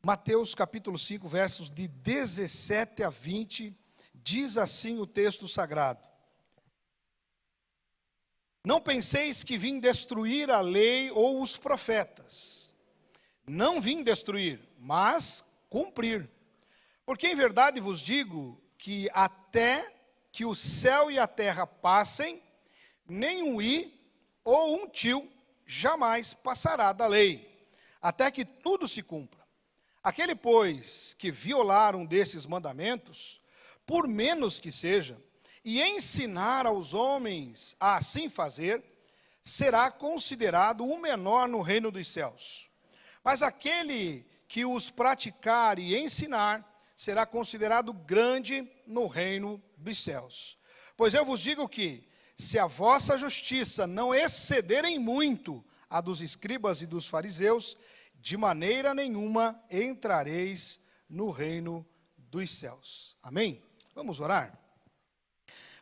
Mateus capítulo 5, versos de 17 a 20, diz assim o texto sagrado: Não penseis que vim destruir a lei ou os profetas. Não vim destruir, mas cumprir. Porque em verdade vos digo que até que o céu e a terra passem, nem um i ou um tio jamais passará da lei, até que tudo se cumpra. Aquele, pois, que violar um desses mandamentos, por menos que seja, e ensinar aos homens a assim fazer, será considerado o menor no reino dos céus. Mas aquele que os praticar e ensinar, será considerado grande no reino dos céus. Pois eu vos digo que, se a vossa justiça não excederem muito a dos escribas e dos fariseus, de maneira nenhuma entrareis no reino dos céus. Amém? Vamos orar?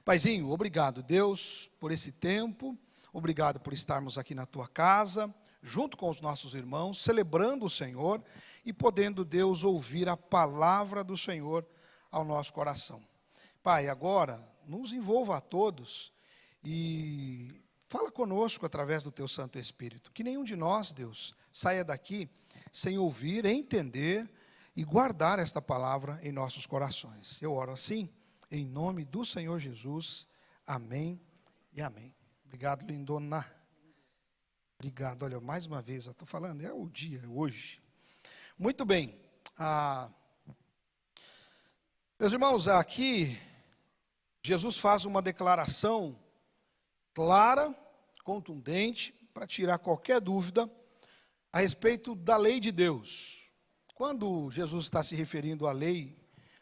Paizinho, obrigado, Deus, por esse tempo. Obrigado por estarmos aqui na tua casa, junto com os nossos irmãos, celebrando o Senhor e podendo, Deus, ouvir a palavra do Senhor ao nosso coração. Pai, agora nos envolva a todos e fala conosco através do teu Santo Espírito. Que nenhum de nós, Deus, saia daqui sem ouvir, entender e guardar esta palavra em nossos corações. Eu oro assim, em nome do Senhor Jesus. Amém e amém. Obrigado, lindona. Obrigado. Olha, mais uma vez, eu estou falando, é o dia, hoje. Muito bem. Meus irmãos, aqui, Jesus faz uma declaração clara, contundente, para tirar qualquer dúvida a respeito da lei de Deus. Quando Jesus está se referindo à lei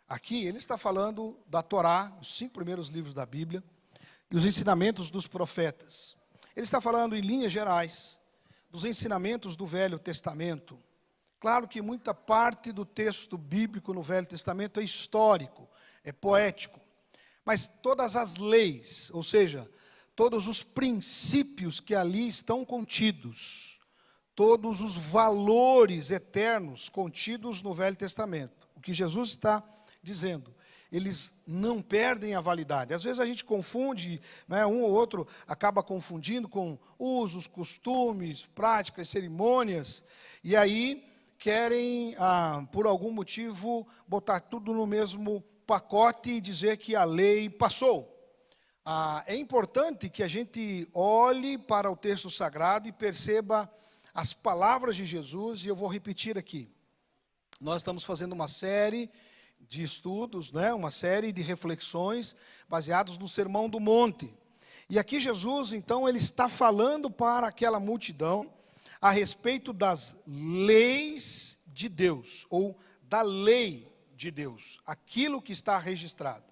aqui, ele está falando da Torá, os 5 primeiros livros da Bíblia, e os ensinamentos dos profetas. Ele está falando em linhas gerais dos ensinamentos do Velho Testamento. Claro que muita parte do texto bíblico no Velho Testamento é histórico, é poético, mas todas as leis, ou seja, todos os princípios que ali estão contidos, todos os valores eternos contidos no Velho Testamento, o que Jesus está dizendo, eles não perdem a validade. Às vezes a gente confunde, né, um ou outro acaba confundindo com usos, costumes, práticas, cerimônias, e aí querem, por algum motivo, botar tudo no mesmo pacote e dizer que a lei passou. É importante que a gente olhe para o texto sagrado e perceba as palavras de Jesus, e eu vou repetir aqui. Nós estamos fazendo uma série de estudos, né, uma série de reflexões baseados no Sermão do Monte. E aqui Jesus, então, ele está falando para aquela multidão a respeito das leis de Deus, ou da lei de Deus, aquilo que está registrado.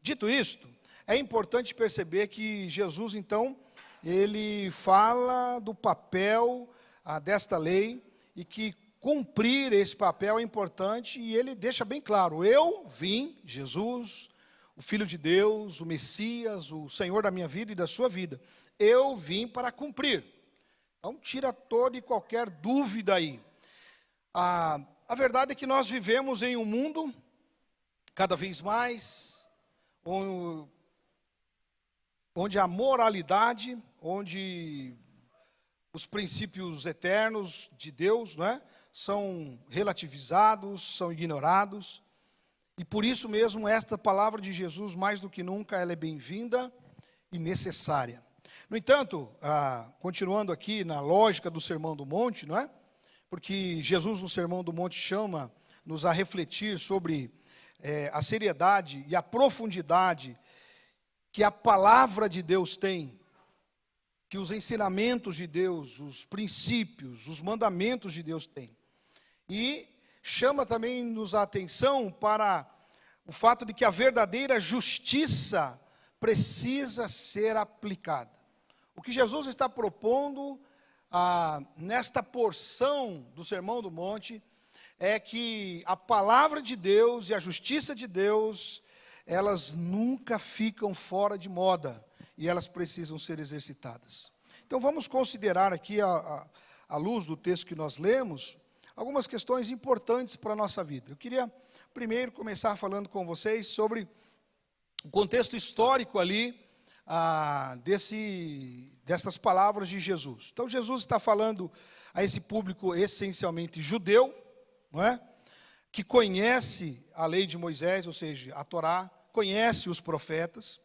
Dito isto, é importante perceber que Jesus, então, ele fala do papel desta lei, e que cumprir esse papel é importante, e ele deixa bem claro: eu vim, Jesus, o Filho de Deus, o Messias, o Senhor da minha vida e da sua vida, eu vim para cumprir. Então tira toda e qualquer dúvida aí. A verdade é que nós vivemos em um mundo cada vez mais onde a moralidade, onde os princípios eternos de Deus, não é, são relativizados, são ignorados. E por isso mesmo, esta palavra de Jesus, mais do que nunca, ela é bem-vinda e necessária. No entanto, continuando aqui na lógica do Sermão do Monte, não é? Porque Jesus no Sermão do Monte chama-nos a refletir sobre a seriedade e a profundidade que a palavra de Deus tem, que os ensinamentos de Deus, os princípios, os mandamentos de Deus têm. E chama também-nos a atenção para o fato de que a verdadeira justiça precisa ser aplicada. O que Jesus está propondo nesta porção do Sermão do Monte é que a palavra de Deus e a justiça de Deus, elas nunca ficam fora de moda, e elas precisam ser exercitadas. Então vamos considerar aqui, à luz do texto que nós lemos, algumas questões importantes para a nossa vida. Eu queria primeiro começar falando com vocês sobre o contexto histórico ali dessas palavras de Jesus. Então, Jesus está falando a esse público essencialmente judeu, não é? Que conhece a lei de Moisés, ou seja, a Torá, conhece os profetas.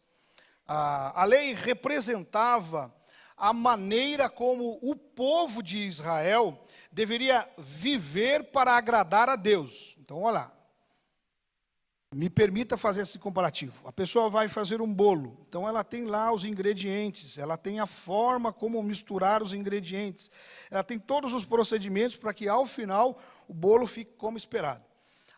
A lei representava a maneira como o povo de Israel deveria viver para agradar a Deus. Então, olha lá. Me permita fazer esse comparativo. A pessoa vai fazer um bolo, então ela tem lá os ingredientes, ela tem a forma como misturar os ingredientes, ela tem todos os procedimentos para que ao final o bolo fique como esperado.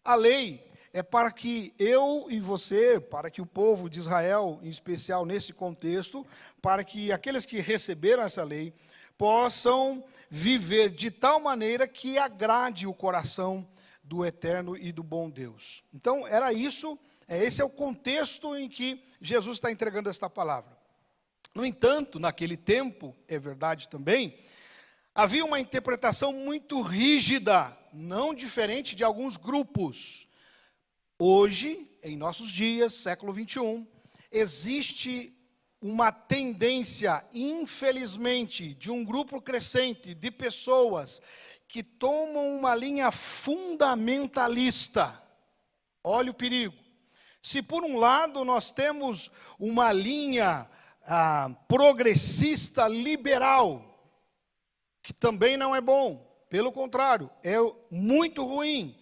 A lei é para que eu e você, para que o povo de Israel, em especial nesse contexto, para que aqueles que receberam essa lei possam viver de tal maneira que agrade o coração do eterno e do bom Deus. Então, era isso, esse é o contexto em que Jesus está entregando esta palavra. No entanto, naquele tempo, é verdade também, havia uma interpretação muito rígida, não diferente de alguns grupos. Hoje, em nossos dias, século 21, existe uma tendência, infelizmente, de um grupo crescente de pessoas que tomam uma linha fundamentalista. Olha o perigo. Se por um lado nós temos uma linha progressista liberal, que também não é bom, pelo contrário, é muito ruim.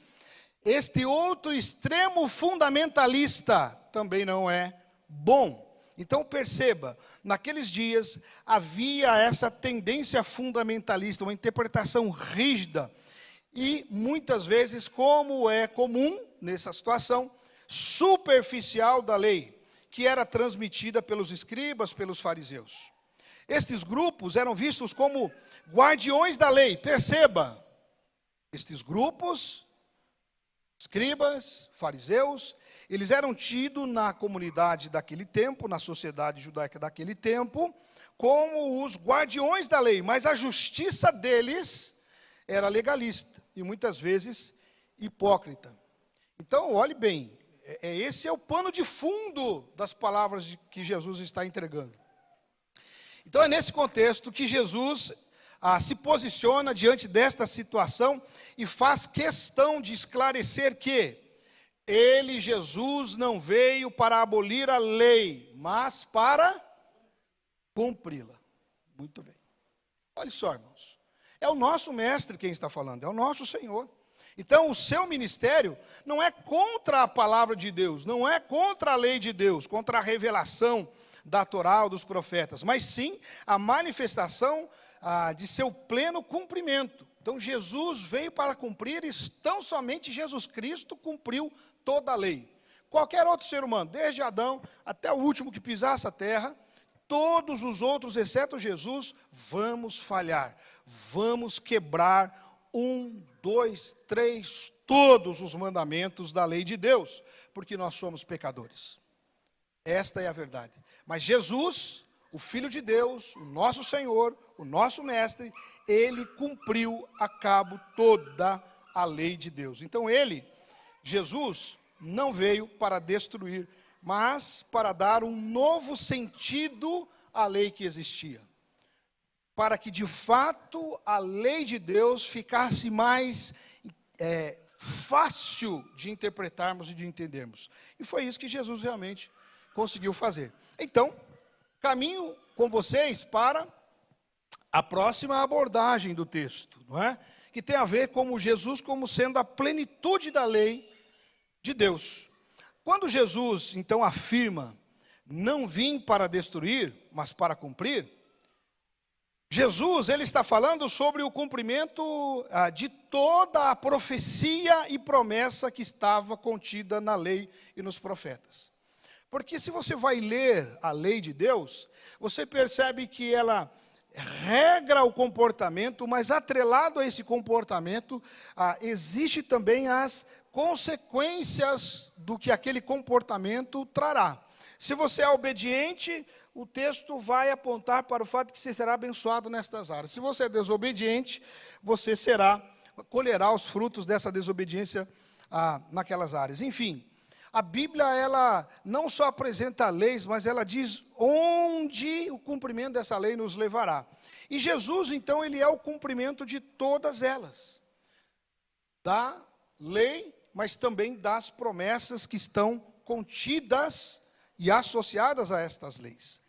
Este outro extremo fundamentalista também não é bom. Então perceba, naqueles dias havia essa tendência fundamentalista, uma interpretação rígida e muitas vezes, como é comum nessa situação, superficial da lei, que era transmitida pelos escribas, pelos fariseus. Estes grupos eram vistos como guardiões da lei. Perceba, estes grupos, escribas, fariseus, eles eram tidos na comunidade daquele tempo, na sociedade judaica daquele tempo, como os guardiões da lei, mas a justiça deles era legalista e muitas vezes hipócrita. Então, olhe bem, esse é o pano de fundo das palavras que Jesus está entregando. Então, é nesse contexto que Jesus se posiciona diante desta situação e faz questão de esclarecer que ele, Jesus, não veio para abolir a lei, mas para cumpri-la. Muito bem. Olha só, irmãos. É o nosso mestre quem está falando, é o nosso Senhor. Então, o seu ministério não é contra a palavra de Deus, não é contra a lei de Deus, contra a revelação da Torá ou dos profetas, mas sim a manifestação de seu pleno cumprimento. Então, Jesus veio para cumprir e tão somente Jesus Cristo cumpriu toda a lei. Qualquer outro ser humano, desde Adão até o último que pisasse a terra, todos os outros, exceto Jesus, vamos falhar, vamos quebrar 1, 2, 3, todos os mandamentos da lei de Deus, porque nós somos pecadores. Esta é a verdade. Mas Jesus, o Filho de Deus, o nosso Senhor, o nosso Mestre, ele cumpriu a cabo toda a lei de Deus. Então ele, Jesus, não veio para destruir, mas para dar um novo sentido à lei que existia. Para que de fato a lei de Deus ficasse mais fácil de interpretarmos e de entendermos. E foi isso que Jesus realmente conseguiu fazer. Então, caminho com vocês para a próxima abordagem do texto, não é? Que tem a ver com Jesus como sendo a plenitude da lei de Deus. Quando Jesus, então, afirma, não vim para destruir, mas para cumprir, Jesus, ele está falando sobre o cumprimento de toda a profecia e promessa que estava contida na lei e nos profetas. Porque se você vai ler a lei de Deus, você percebe que ela regra o comportamento, mas atrelado a esse comportamento, existe também as consequências do que aquele comportamento trará. Se você é obediente, o texto vai apontar para o fato de que você será abençoado nestas áreas. Se você é desobediente, você será colherá os frutos dessa desobediência naquelas áreas. Enfim, a Bíblia, ela não só apresenta leis, mas ela diz onde o cumprimento dessa lei nos levará. E Jesus, então, ele é o cumprimento de todas elas. Da lei, mas também das promessas que estão contidas e associadas a estas leis.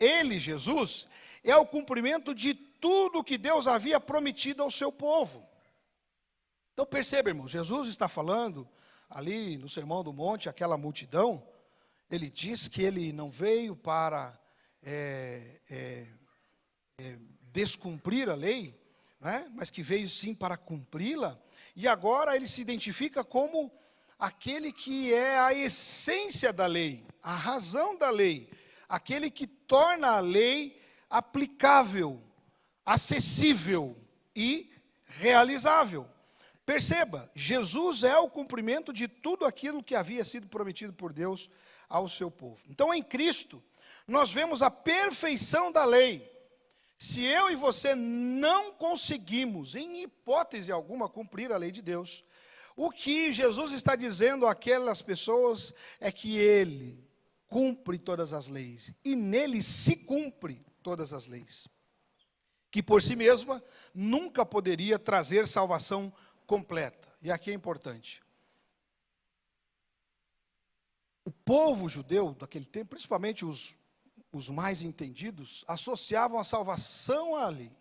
Ele, Jesus, é o cumprimento de tudo que Deus havia prometido ao seu povo. Então perceba, irmão, Jesus está falando ali no Sermão do Monte, aquela multidão, ele diz que ele não veio para descumprir a lei, né? Mas que veio sim para cumpri-la. E agora ele se identifica como aquele que é a essência da lei, a razão da lei, aquele que torna a lei aplicável, acessível e realizável. Perceba, Jesus é o cumprimento de tudo aquilo que havia sido prometido por Deus ao seu povo. Então, em Cristo, nós vemos a perfeição da lei. Se eu e você não conseguimos, em hipótese alguma, cumprir a lei de Deus, o que Jesus está dizendo àquelas pessoas é que Ele cumpre todas as leis, e nele se cumpre todas as leis, que por si mesma nunca poderia trazer salvação completa. E aqui é importante. O povo judeu daquele tempo, principalmente os mais entendidos, associavam a salvação à lei.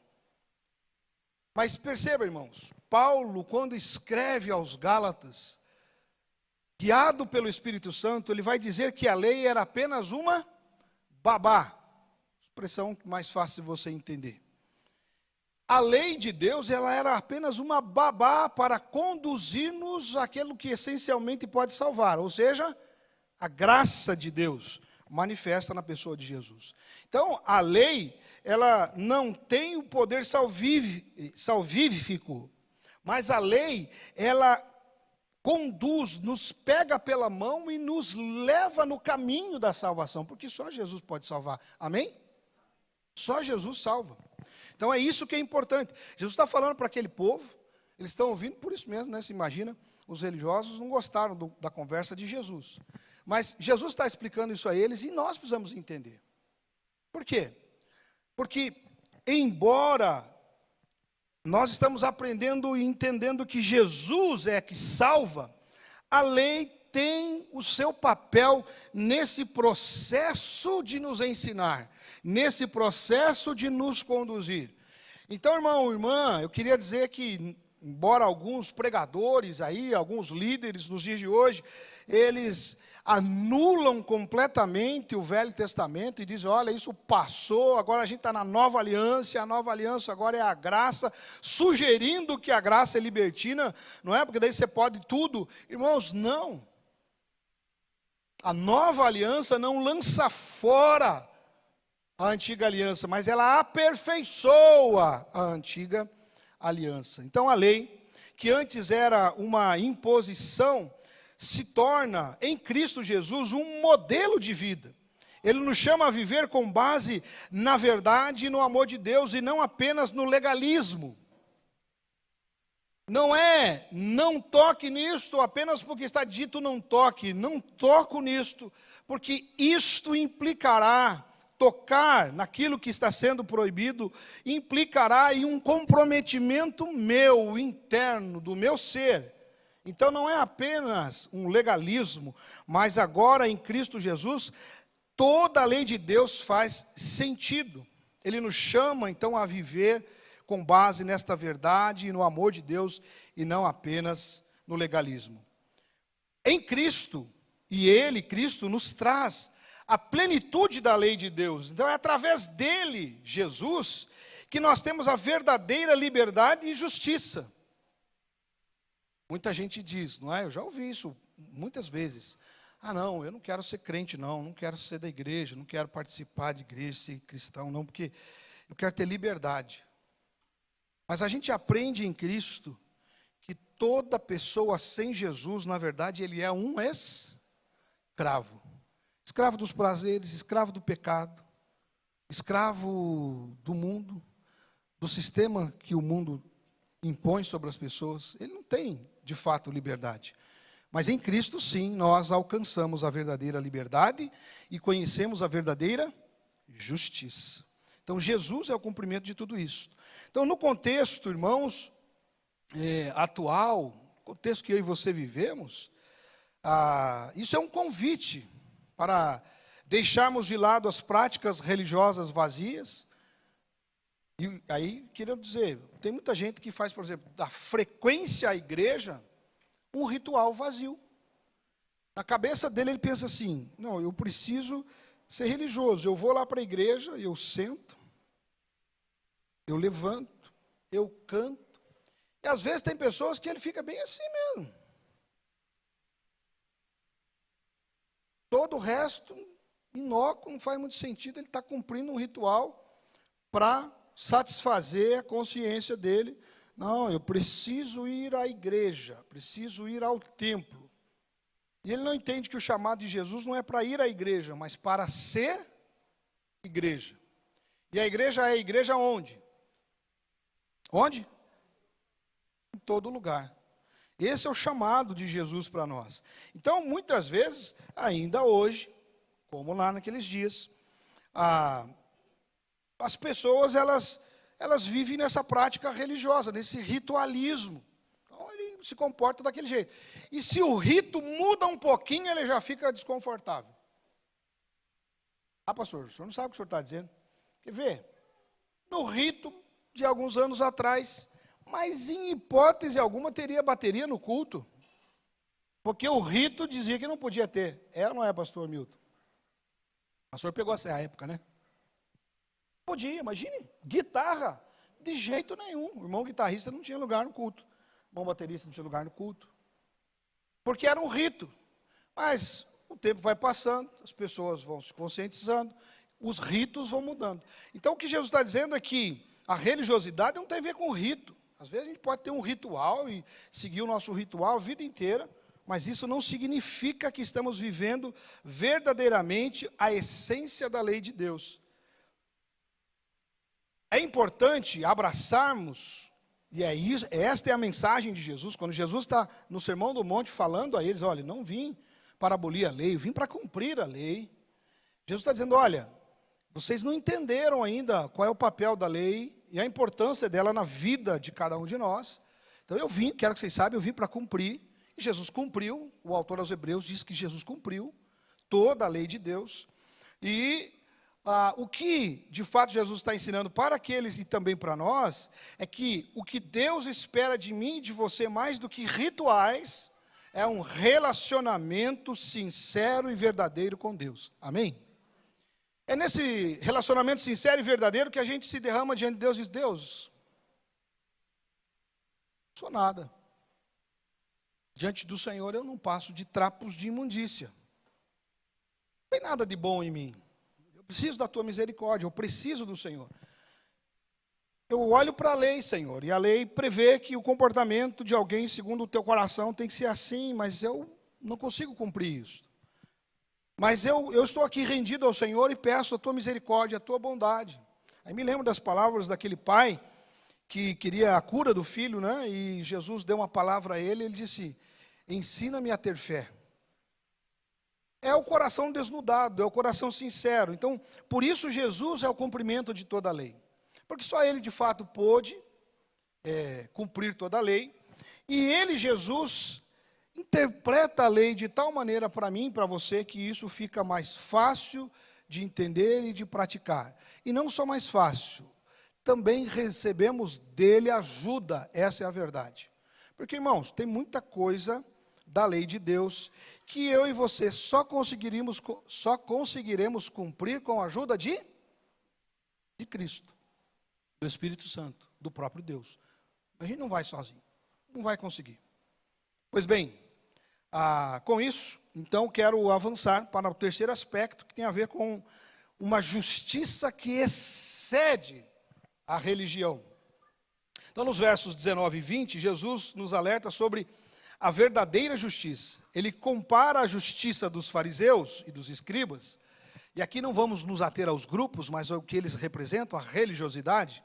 Mas perceba, irmãos, Paulo, quando escreve aos Gálatas, guiado pelo Espírito Santo, ele vai dizer que a lei era apenas uma babá. Expressão mais fácil de você entender. A lei de Deus, ela era apenas uma babá para conduzir-nos àquilo que essencialmente pode salvar, ou seja, a graça de Deus manifesta na pessoa de Jesus. Então, a lei, ela não tem o poder salvífico, mas a lei, ela conduz, nos pega pela mão e nos leva no caminho da salvação, porque só Jesus pode salvar. Amém? Só Jesus salva. Então é isso que é importante. Jesus está falando para aquele povo, eles estão ouvindo, por isso mesmo, né? Se imagina, os religiosos não gostaram da conversa de Jesus. Mas Jesus está explicando isso a eles e nós precisamos entender. Por quê? Porque, embora nós estamos aprendendo e entendendo que Jesus é que salva, a lei tem o seu papel nesse processo de nos ensinar, nesse processo de nos conduzir. Então, irmão, irmã, eu queria dizer que, embora alguns pregadores aí, alguns líderes nos dias de hoje, eles anulam completamente o Velho Testamento e dizem, olha, isso passou, agora a gente está na nova aliança, e a nova aliança agora é a graça, sugerindo que a graça é libertina, não é? Porque daí você pode tudo. Irmãos, não. A nova aliança não lança fora a antiga aliança, mas ela aperfeiçoa a antiga aliança. Então a lei, que antes era uma imposição, se torna, em Cristo Jesus, um modelo de vida. Ele nos chama a viver com base na verdade e no amor de Deus, e não apenas no legalismo. Não é, não toque nisto apenas porque está dito não toque. Não toco nisto, porque isto implicará, tocar naquilo que está sendo proibido, implicará em um comprometimento meu, interno, do meu ser. Então não é apenas um legalismo, mas agora em Cristo Jesus, toda a lei de Deus faz sentido. Ele nos chama então a viver com base nesta verdade e no amor de Deus, e não apenas no legalismo. Em Cristo, e Ele, Cristo, nos traz a plenitude da lei de Deus. Então é através dele, Jesus, que nós temos a verdadeira liberdade e justiça. Muita gente diz, não é? Eu já ouvi isso muitas vezes. Ah, não, eu não quero ser crente, não quero ser da igreja, não quero participar de igreja, ser cristão, não, porque eu quero ter liberdade. Mas a gente aprende em Cristo que toda pessoa sem Jesus, na verdade, ele é um escravo. Escravo dos prazeres, escravo do pecado, escravo do mundo, do sistema que o mundo impõe sobre as pessoas, ele não tem, de fato, liberdade. Mas em Cristo, sim, nós alcançamos a verdadeira liberdade e conhecemos a verdadeira justiça. Então, Jesus é o cumprimento de tudo isso. Então, no contexto, irmãos, atual, contexto que eu e você vivemos, isso é um convite para deixarmos de lado as práticas religiosas vazias. E aí, queria dizer, tem muita gente que faz, por exemplo, da frequência à igreja, um ritual vazio. Na cabeça dele, ele pensa assim, não, eu preciso ser religioso, eu vou lá para a igreja, eu sento, eu levanto, eu canto. E às vezes tem pessoas que ele fica bem assim mesmo. Todo o resto, inócuo, não faz muito sentido, ele está cumprindo um ritual para satisfazer a consciência dele. Não, eu preciso ir à igreja, preciso ir ao templo. E ele não entende que o chamado de Jesus não é para ir à igreja, mas para ser igreja. E a igreja é a igreja onde? Onde? Em todo lugar. Esse é o chamado de Jesus para nós. Então, muitas vezes, ainda hoje, como lá naqueles dias, as pessoas, elas vivem nessa prática religiosa, nesse ritualismo. Então, ele se comporta daquele jeito. E se o rito muda um pouquinho, ele já fica desconfortável. Pastor, o senhor não sabe o que o senhor está dizendo. Quer ver? No rito de alguns anos atrás, mas em hipótese alguma teria bateria no culto. Porque o rito dizia que não podia ter. É ou não é, pastor Milton? O pastor pegou essa época, né? Podia, imagine, guitarra, de jeito nenhum. O irmão guitarrista não tinha lugar no culto. O irmão baterista não tinha lugar no culto. Porque era um rito. Mas o tempo vai passando, as pessoas vão se conscientizando, os ritos vão mudando. Então o que Jesus está dizendo é que a religiosidade não tem a ver com o rito. Às vezes a gente pode ter um ritual e seguir o nosso ritual a vida inteira, mas isso não significa que estamos vivendo verdadeiramente a essência da lei de Deus. É importante abraçarmos, e esta é a mensagem de Jesus, quando Jesus está no Sermão do Monte falando a eles, olha, não vim para abolir a lei, eu vim para cumprir a lei. Jesus está dizendo, olha, vocês não entenderam ainda qual é o papel da lei e a importância dela na vida de cada um de nós. Então eu vim, quero que vocês saibam, eu vim para cumprir, e Jesus cumpriu, o autor aos Hebreus diz que Jesus cumpriu toda a lei de Deus, e o que, de fato, Jesus está ensinando para aqueles e também para nós, é que o que Deus espera de mim e de você, mais do que rituais, é um relacionamento sincero e verdadeiro com Deus. Amém? É nesse relacionamento sincero e verdadeiro que a gente se derrama diante de Deus e diz, Deus, não sou nada. Diante do Senhor eu não passo de trapos de imundícia. Não tem nada de bom em mim. Preciso da tua misericórdia, eu preciso do Senhor. Eu olho para a lei, Senhor, e a lei prevê que o comportamento de alguém, segundo o teu coração, tem que ser assim, mas eu não consigo cumprir isso. Mas eu estou aqui rendido ao Senhor e peço a tua misericórdia, a tua bondade. Aí me lembro das palavras daquele pai que queria a cura do filho, né? E Jesus deu uma palavra a ele, ele disse, ensina-me a ter fé. É o coração desnudado, é o coração sincero. Então, por isso Jesus é o cumprimento de toda a lei. Porque só ele, de fato, pôde cumprir toda a lei. E ele, Jesus, interpreta a lei de tal maneira para mim e para você que isso fica mais fácil de entender e de praticar. E não só mais fácil, também recebemos dele ajuda, essa é a verdade. Porque, irmãos, tem muita coisa da lei de Deus que eu e você só conseguiremos cumprir com a ajuda de Cristo, do Espírito Santo, do próprio Deus. A gente não vai sozinho, não vai conseguir. Pois bem, com isso, então quero avançar para o terceiro aspecto, que tem a ver com uma justiça que excede a religião. Então, nos versos 19 e 20, Jesus nos alerta sobre a verdadeira justiça. Ele compara a justiça dos fariseus e dos escribas, e aqui não vamos nos ater aos grupos, mas ao que eles representam, a religiosidade.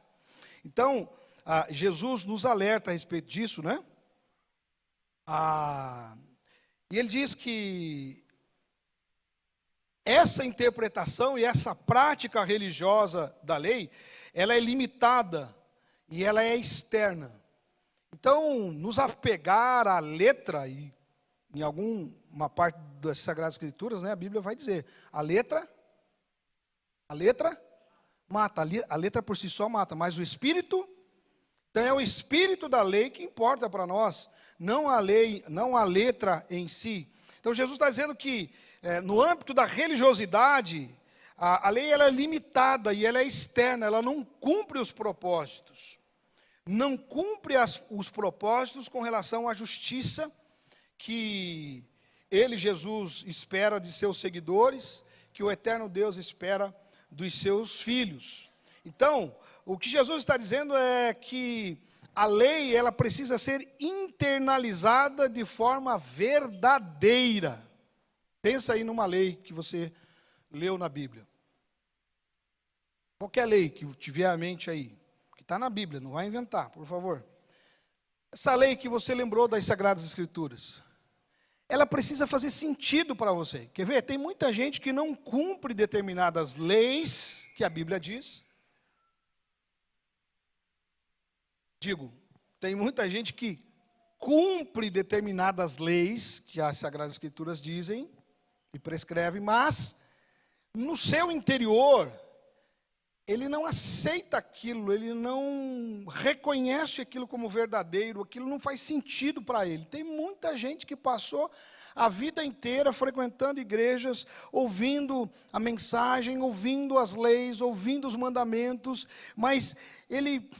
Então, Jesus nos alerta a respeito disso, né? E ele diz que essa interpretação e essa prática religiosa da lei, ela é limitada e ela é externa. Então, nos apegar à letra, e em alguma parte das Sagradas Escrituras, né, a Bíblia vai dizer, a letra mata, a letra por si só mata, mas o Espírito, então é o Espírito da lei que importa para nós, não a lei, não a letra em si. Então Jesus está dizendo que no âmbito da religiosidade, a lei ela é limitada e ela é externa, ela não cumpre os propósitos. Não cumpre os propósitos com relação à justiça que ele, Jesus, espera de seus seguidores, que o eterno Deus espera dos seus filhos. Então, o que Jesus está dizendo é que a lei ela precisa ser internalizada de forma verdadeira. Pensa aí numa lei que você leu na Bíblia. Qualquer lei que tiver à mente aí, que está na Bíblia, não vai inventar, por favor. Essa lei que você lembrou das Sagradas Escrituras, ela precisa fazer sentido para você. Quer ver? Tem muita gente que não cumpre determinadas leis que a Bíblia diz. Tem muita gente que cumpre determinadas leis que as Sagradas Escrituras dizem e prescrevem, mas no seu interior ele não aceita aquilo, ele não reconhece aquilo como verdadeiro, aquilo não faz sentido para ele. Tem muita gente que passou a vida inteira frequentando igrejas, ouvindo a mensagem, ouvindo as leis, ouvindo os mandamentos, mas ele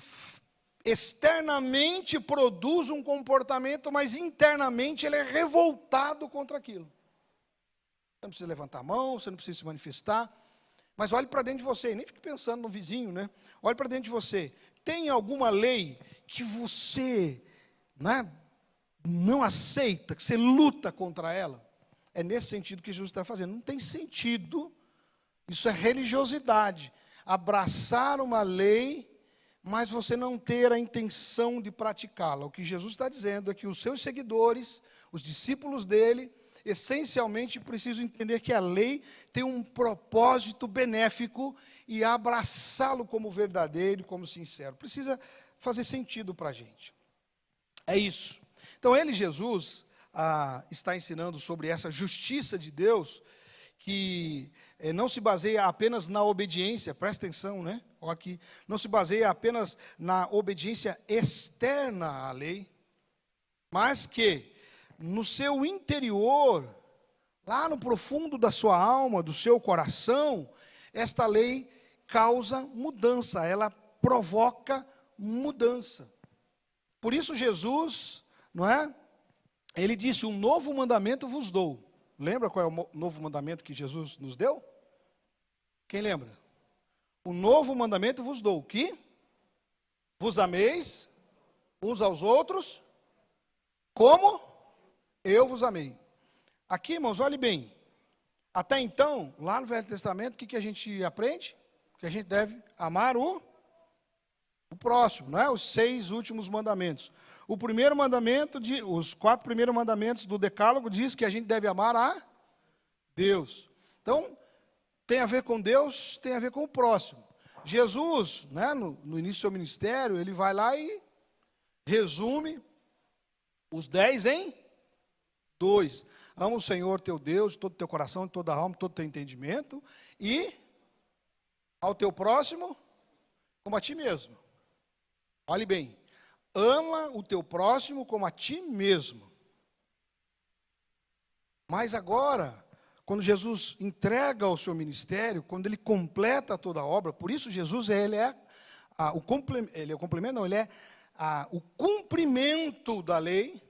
externamente produz um comportamento, mas internamente ele é revoltado contra aquilo. Você não precisa levantar a mão, você não precisa se manifestar, mas olhe para dentro de você, e nem fique pensando no vizinho, né? Olhe para dentro de você. Tem alguma lei que você, né, não aceita, que você luta contra ela? É nesse sentido que Jesus está fazendo. Não tem sentido, isso é religiosidade. Abraçar uma lei, mas você não ter a intenção de praticá-la. O que Jesus está dizendo é que os seus seguidores, os discípulos dele, essencialmente precisam entender que a lei tem um propósito benéfico e abraçá-lo como verdadeiro, como sincero. Precisa fazer sentido para a gente. É isso. Então, Jesus, está ensinando sobre essa justiça de Deus, que não se baseia apenas na obediência, presta atenção, né? Olha aqui, não se baseia apenas na obediência externa à lei, mas que no seu interior, lá no profundo da sua alma, do seu coração, esta lei causa mudança, ela provoca mudança. Por isso Jesus, não é? Ele disse, um novo mandamento vos dou. Lembra qual é o novo mandamento que Jesus nos deu? Quem lembra? O novo mandamento vos dou, que vos ameis uns aos outros, como eu vos amei. Aqui, irmãos, olhe bem. Até então, lá no Velho Testamento, o que a gente aprende? Que a gente deve amar o próximo, não é? Os 6 últimos mandamentos. O primeiro mandamento, os 4 primeiros mandamentos do Decálogo diz que a gente deve amar a Deus. Então, tem a ver com Deus, tem a ver com o próximo. Jesus, né, no início do seu ministério, ele vai lá e resume os 10 em 2. Ama o Senhor teu Deus de todo o teu coração, de toda a alma, de todo o teu entendimento, e ao teu próximo como a ti mesmo. Olhe bem, ama o teu próximo como a ti mesmo. Mas agora, quando Jesus entrega o seu ministério, quando ele completa toda a obra, por isso Jesus ele é o cumprimento da lei.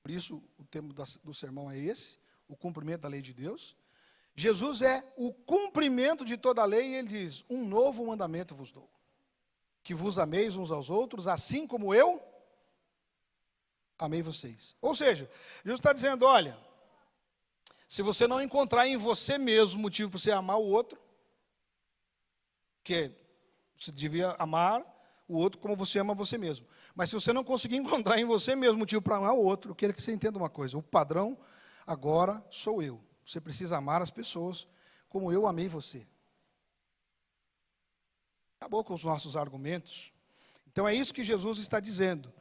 Por isso o tema do sermão é esse, o cumprimento da lei de Deus. Jesus é o cumprimento de toda a lei e ele diz, um novo mandamento vos dou, que vos ameis uns aos outros, assim como eu amei vocês. Ou seja, Jesus está dizendo, olha, se você não encontrar em você mesmo motivo para você amar o outro, que você devia amar o outro como você ama você mesmo. Mas se você não conseguir encontrar em você mesmo motivo para amar o outro, eu quero que você entenda uma coisa: o padrão agora sou eu. Você precisa amar as pessoas como eu amei você. Acabou com os nossos argumentos. Então é isso que Jesus está dizendo.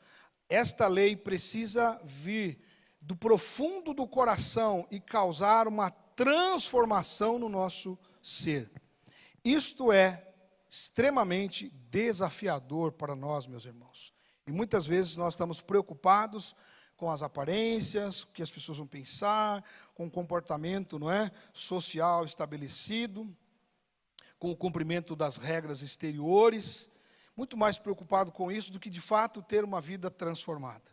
Esta lei precisa vir do profundo do coração e causar uma transformação no nosso ser. Isto é extremamente desafiador para nós, meus irmãos. E muitas vezes nós estamos preocupados com as aparências, o que as pessoas vão pensar, com o comportamento, não é, social estabelecido, com o cumprimento das regras exteriores, muito mais preocupado com isso do que de fato ter uma vida transformada.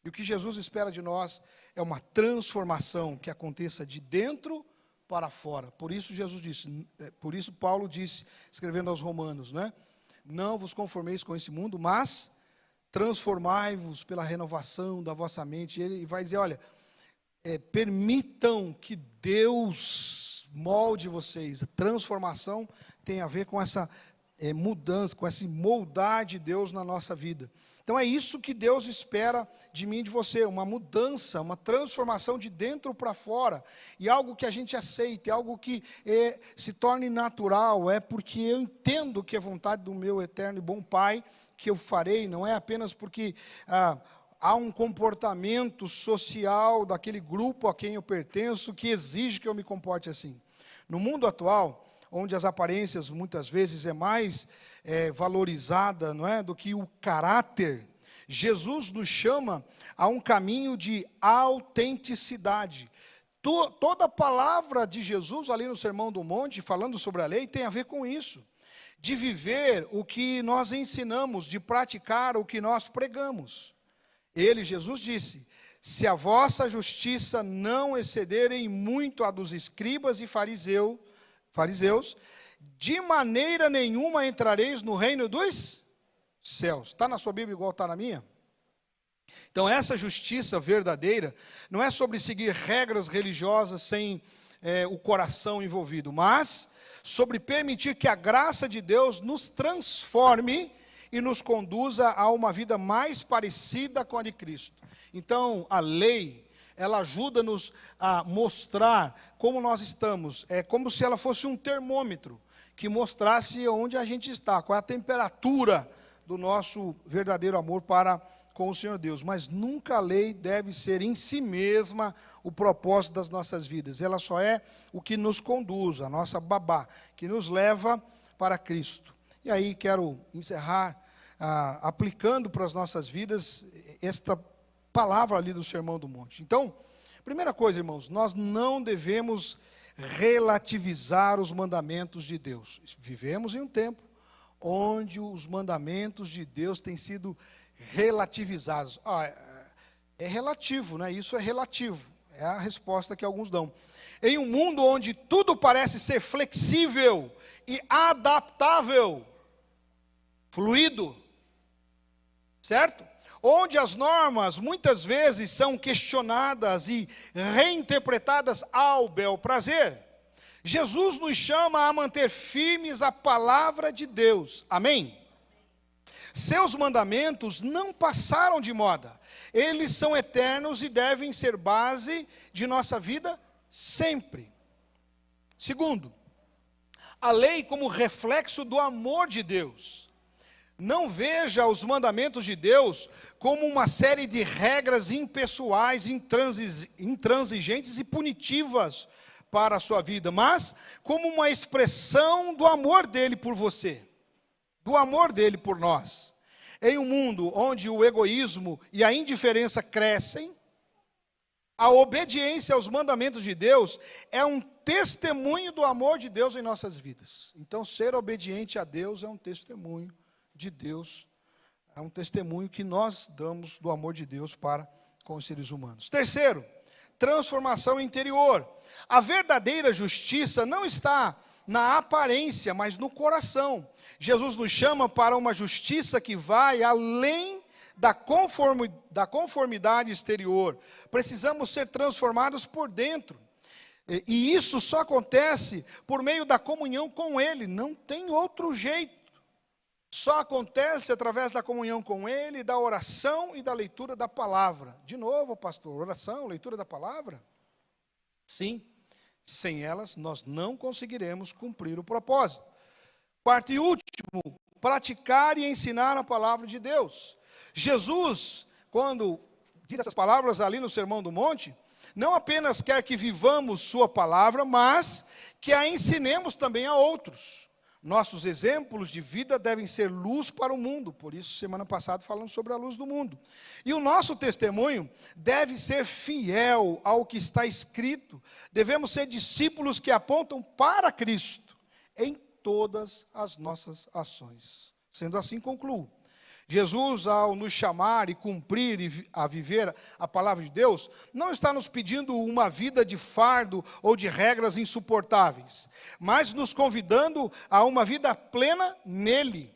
E o que Jesus espera de nós é uma transformação que aconteça de dentro para fora. Por isso Jesus disse, por isso Paulo disse, escrevendo aos Romanos, né? Não vos conformeis com esse mundo, mas transformai-vos pela renovação da vossa mente. Ele vai dizer, olha, permitam que Deus molde vocês. A transformação tem a ver com essa mudança, com esse moldar de Deus na nossa vida. Então é isso que Deus espera de mim e de você, uma mudança, uma transformação de dentro para fora, e algo que a gente aceite, algo que se torne natural, porque eu entendo que é vontade do meu eterno e bom Pai, que eu farei, não é apenas porque há um comportamento social daquele grupo a quem eu pertenço, que exige que eu me comporte assim. No mundo atual, onde as aparências muitas vezes é mais valorizada, não é, do que o caráter, Jesus nos chama a um caminho de autenticidade. Toda a palavra de Jesus ali no Sermão do Monte, falando sobre a lei, tem a ver com isso, de viver o que nós ensinamos, de praticar o que nós pregamos. Jesus disse, se a vossa justiça não exceder em muito a dos escribas e fariseus, de maneira nenhuma entrareis no reino dos céus. Está na sua Bíblia igual está na minha? Então essa justiça verdadeira não é sobre seguir regras religiosas sem o coração envolvido, mas sobre permitir que a graça de Deus nos transforme e nos conduza a uma vida mais parecida com a de Cristo. Então a lei, ela ajuda-nos a mostrar como nós estamos. É como se ela fosse um termômetro que mostrasse onde a gente está, qual é a temperatura do nosso verdadeiro amor para com o Senhor Deus. Mas nunca a lei deve ser em si mesma o propósito das nossas vidas. Ela só é o que nos conduz, a nossa babá, que nos leva para Cristo. E aí quero encerrar aplicando para as nossas vidas esta palavra ali do Sermão do Monte. Então, primeira coisa, irmãos, nós não devemos relativizar os mandamentos de Deus. Vivemos em um tempo onde os mandamentos de Deus têm sido relativizados. É relativo, né? Isso é relativo. É a resposta que alguns dão. Em um mundo onde tudo parece ser flexível e adaptável, fluido, certo? Onde as normas muitas vezes são questionadas e reinterpretadas ao bel prazer, Jesus nos chama a manter firmes a palavra de Deus, amém? Seus mandamentos não passaram de moda, eles são eternos e devem ser base de nossa vida sempre. Segundo, a lei como reflexo do amor de Deus. Não veja os mandamentos de Deus como uma série de regras impessoais, intransigentes e punitivas para a sua vida, mas como uma expressão do amor dele por você, do amor dele por nós. Em um mundo onde o egoísmo e a indiferença crescem, a obediência aos mandamentos de Deus é um testemunho do amor de Deus em nossas vidas. Então, ser obediente a Deus é um testemunho de Deus, é um testemunho que nós damos do amor de Deus para com os seres humanos. Terceiro, transformação interior. A verdadeira justiça não está na aparência, mas no coração. Jesus nos chama para uma justiça que vai além da conformidade exterior. Precisamos ser transformados por dentro. E isso só acontece por meio da comunhão com Ele, não tem outro jeito. só acontece através da comunhão com Ele, da oração e da leitura da palavra. De novo, pastor, oração, leitura da palavra? Sim, sem elas nós não conseguiremos cumprir o propósito. Quarto e último, praticar e ensinar a palavra de Deus. Jesus, quando diz essas palavras ali no Sermão do Monte, não apenas quer que vivamos sua palavra, mas que a ensinemos também a outros. Nossos exemplos de vida devem ser luz para o mundo, por isso semana passada falamos sobre a luz do mundo. E o nosso testemunho deve ser fiel ao que está escrito. Devemos ser discípulos que apontam para Cristo em todas as nossas ações. Sendo assim, concluo. Jesus, ao nos chamar e cumprir a viver a palavra de Deus, não está nos pedindo uma vida de fardo ou de regras insuportáveis, mas nos convidando a uma vida plena nele.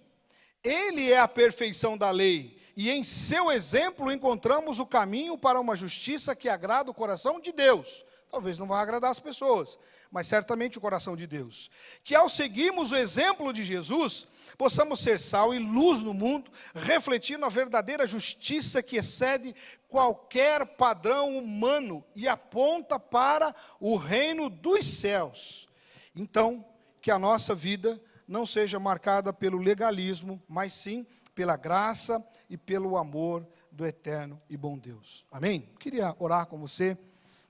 Ele é a perfeição da lei, e em seu exemplo encontramos o caminho para uma justiça que agrada o coração de Deus. Talvez não vá agradar as pessoas, mas certamente o coração de Deus. Que ao seguirmos o exemplo de Jesus, possamos ser sal e luz no mundo, refletindo a verdadeira justiça que excede qualquer padrão humano e aponta para o reino dos céus. Então, que a nossa vida não seja marcada pelo legalismo, mas sim pela graça e pelo amor do eterno e bom Deus. Amém? Queria orar com você,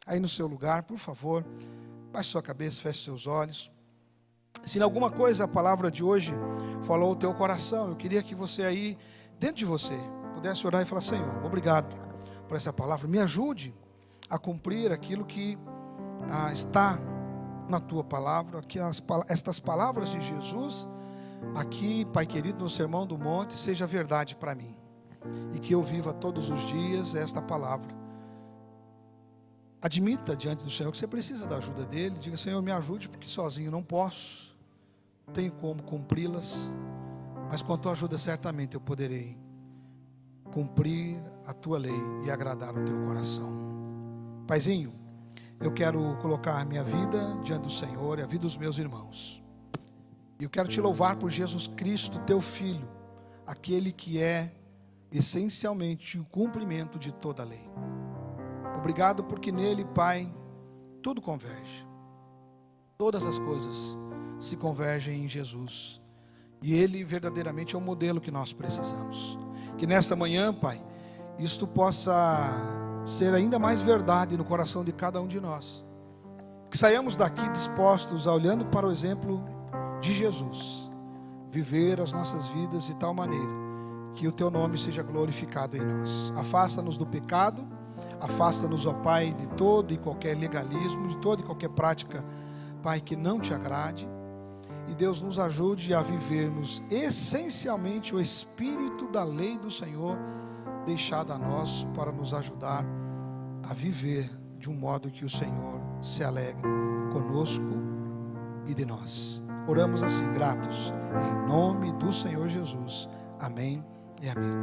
aí no seu lugar, por favor, baixe sua cabeça, feche seus olhos. Se em alguma coisa a palavra de hoje falou o teu coração, eu queria que você aí, dentro de você, pudesse orar e falar: Senhor, obrigado por essa palavra, me ajude a cumprir aquilo que está na tua palavra, aqui estas palavras de Jesus, aqui, Pai querido, no Sermão do Monte, seja verdade para mim, e que eu viva todos os dias esta palavra. Admita diante do Senhor que você precisa da ajuda dele, diga: Senhor, me ajude, porque sozinho não posso, tenho como cumpri-las, mas com a tua ajuda certamente eu poderei cumprir a tua lei e agradar o teu coração. Paizinho, eu quero colocar a minha vida diante do Senhor e a vida dos meus irmãos, e eu quero te louvar por Jesus Cristo, teu Filho, aquele que é essencialmente o cumprimento de toda a lei. Obrigado porque nele, Pai, tudo converge. Todas as coisas se convergem em Jesus. E Ele verdadeiramente é o modelo que nós precisamos. Que nesta manhã, Pai, isto possa ser ainda mais verdade no coração de cada um de nós. Que saiamos daqui dispostos a, olhando para o exemplo de Jesus, viver as nossas vidas de tal maneira que o Teu nome seja glorificado em nós. Afasta-nos do pecado. Afasta-nos, ó Pai, de todo e qualquer legalismo, de toda e qualquer prática, Pai, que não te agrade. E Deus nos ajude a vivermos essencialmente o espírito da lei do Senhor, deixado a nós para nos ajudar a viver de um modo que o Senhor se alegre conosco e de nós. Oramos assim, gratos, em nome do Senhor Jesus. Amém e amém.